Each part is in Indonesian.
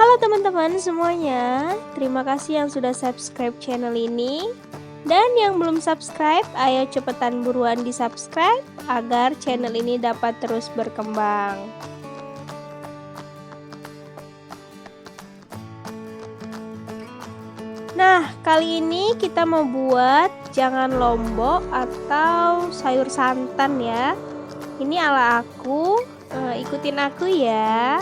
Halo teman-teman semuanya, terima kasih yang sudah subscribe channel ini. Dan yang belum subscribe, ayo cepetan buruan di subscribe agar channel ini dapat terus berkembang. Nah, kali ini kita mau buat jangan lombok atau sayur santan ya. Ini ala aku, ikutin aku ya.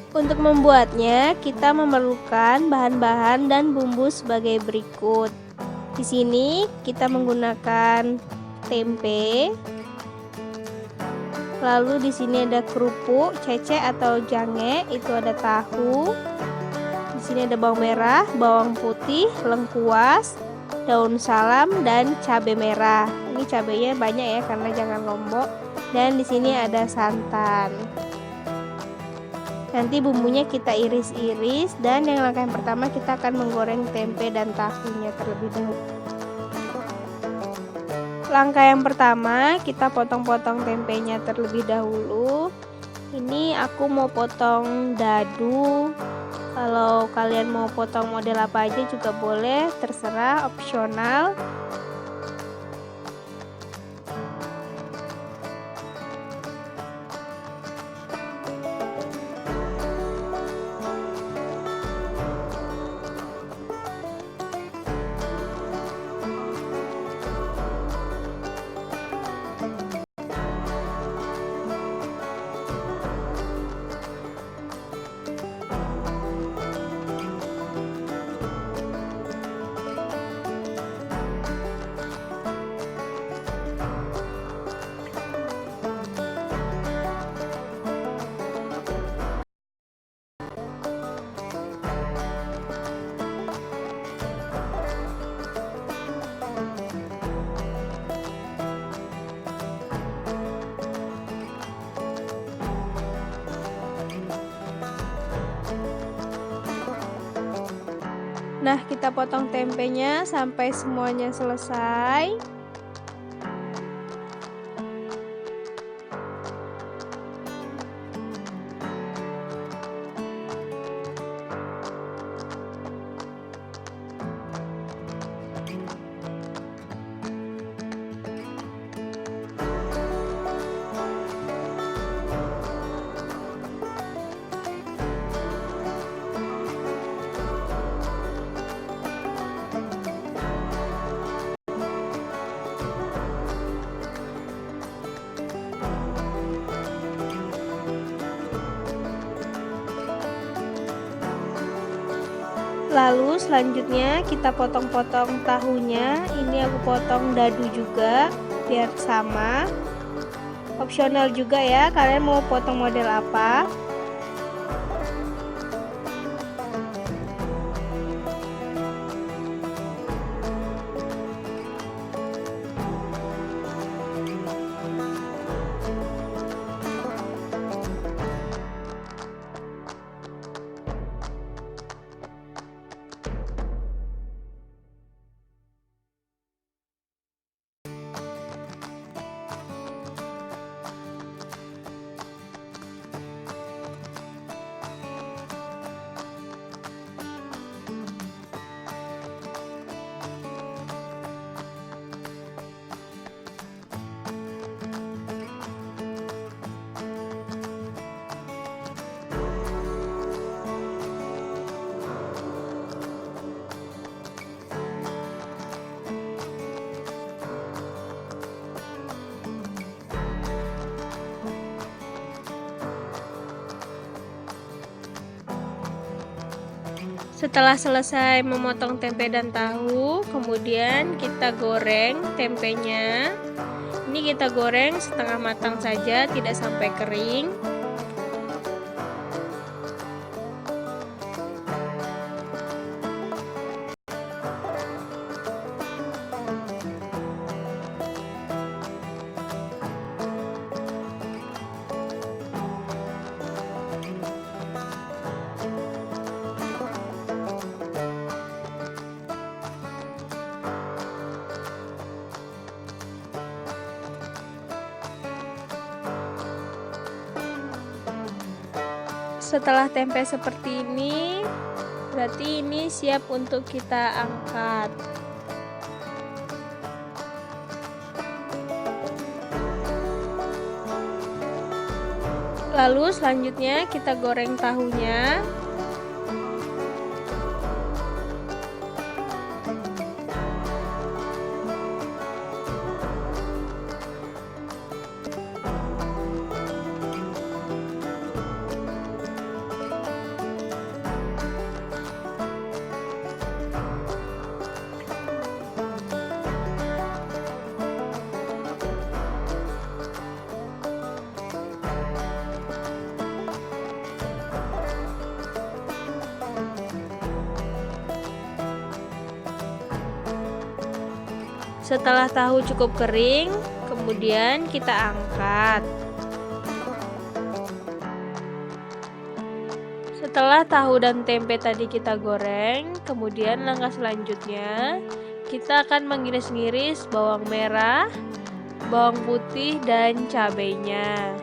Untuk membuatnya, kita memerlukan bahan-bahan dan bumbu sebagai berikut. Di sini kita menggunakan tempe. Lalu di sini ada kerupuk, cece atau jange, itu ada tahu. Di sini ada bawang merah, bawang putih, lengkuas, daun salam dan cabai merah. Ini cabainya banyak ya karena jangan lombok. Dan di sini ada santan. Nanti bumbunya kita iris-iris dan yang langkah yang pertama kita akan menggoreng tempe dan tahunya terlebih dahulu. Langkah yang pertama kita potong-potong tempenya terlebih dahulu. Ini aku mau potong dadu. Kalau kalian mau potong model apa aja juga boleh, terserah, opsional. Nah, kita potong tempenya sampai semuanya selesai. Lalu selanjutnya kita potong-potong tahunya. Ini aku potong dadu juga biar sama. Opsional juga ya, kalian mau potong model apa. Setelah selesai memotong tempe dan tahu, kemudian kita goreng tempenya. Ini kita goreng setengah matang saja, tidak sampai kering. Setelah tempe seperti ini, berarti ini siap untuk kita angkat. Lalu selanjutnya kita goreng tahunya. Setelah tahu cukup kering, kemudian kita angkat. Setelah tahu dan tempe tadi kita goreng, kemudian langkah selanjutnya kita akan mengiris-ngiris bawang merah, bawang putih, dan cabenya.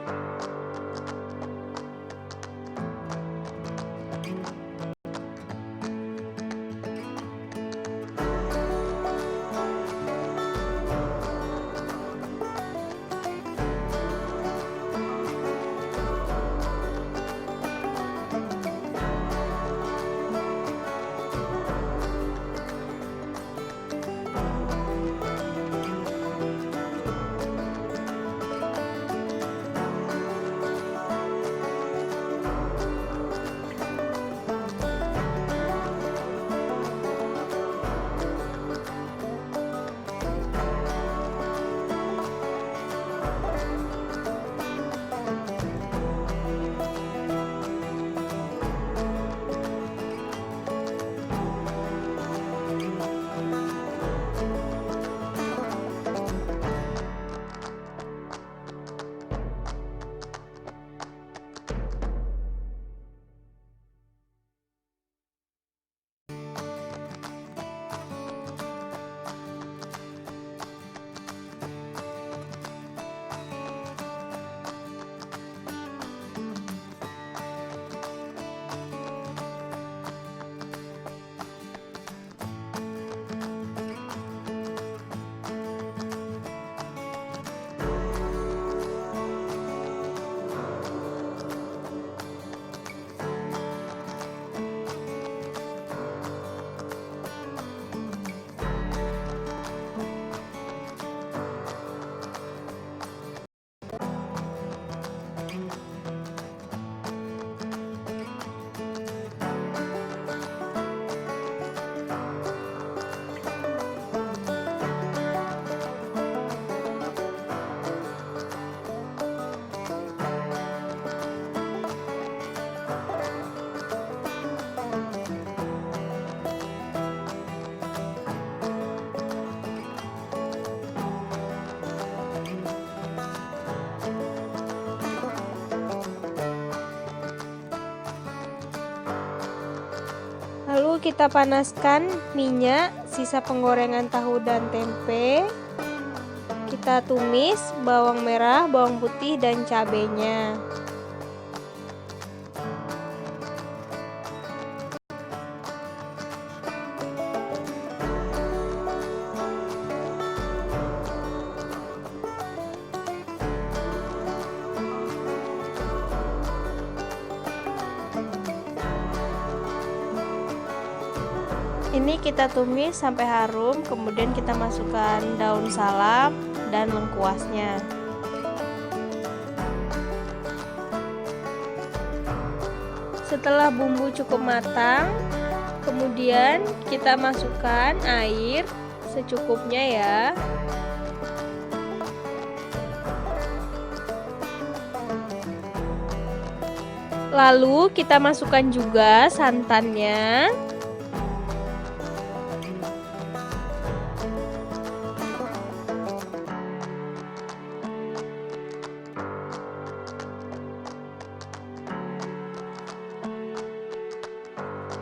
Lalu kita panaskan minyak sisa penggorengan tahu dan tempe. Kita tumis bawang merah, bawang putih, dan cabenya. Ini kita tumis sampai harum, kemudian kita masukkan daun salam dan lengkuasnya. Setelah bumbu cukup matang, kemudian kita masukkan air secukupnya ya. Lalu kita masukkan juga santannya.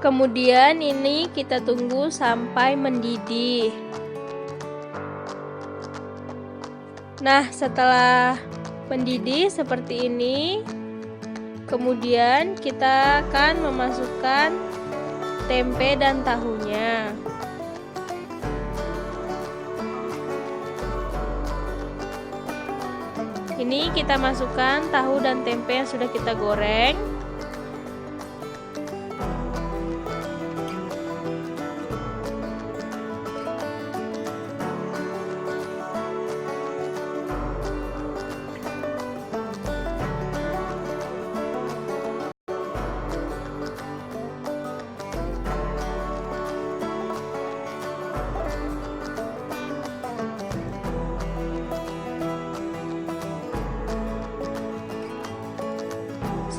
Kemudian ini kita tunggu sampai mendidih. Nah, setelah mendidih seperti ini, Kemudian kita akan memasukkan tempe dan tahunya. Ini kita masukkan tahu dan tempe yang sudah kita goreng.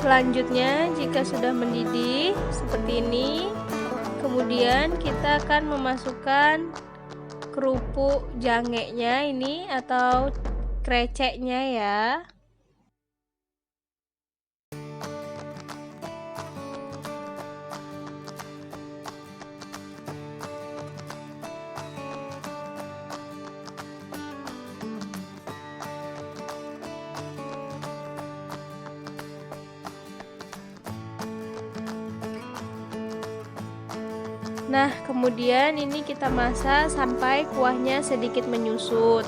Selanjutnya, jika sudah mendidih seperti ini, kemudian kita akan memasukkan kerupuk jangenya ini atau kreceknya ya. Nah, kemudian ini kita masak sampai kuahnya sedikit menyusut.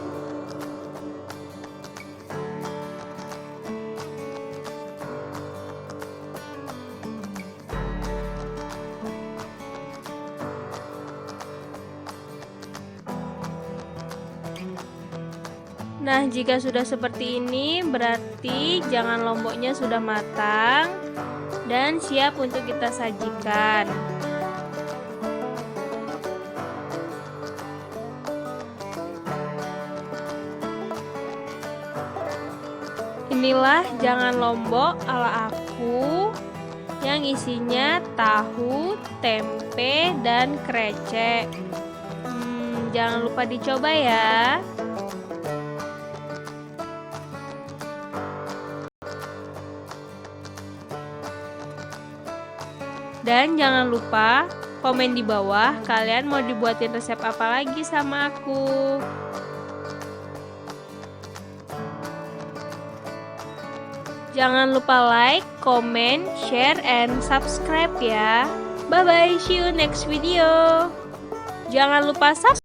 Nah, jika sudah seperti ini, berarti jangan lomboknya sudah matang dan siap untuk kita sajikan. Inilah jangan lombok ala aku yang isinya tahu, tempe, dan krecek. Jangan lupa dicoba ya. Dan jangan lupa komen di bawah kalian mau dibuatin resep apa lagi sama aku. Jangan lupa like, comment, share, and subscribe ya. Bye-bye, see you next video. Jangan lupa subscribe.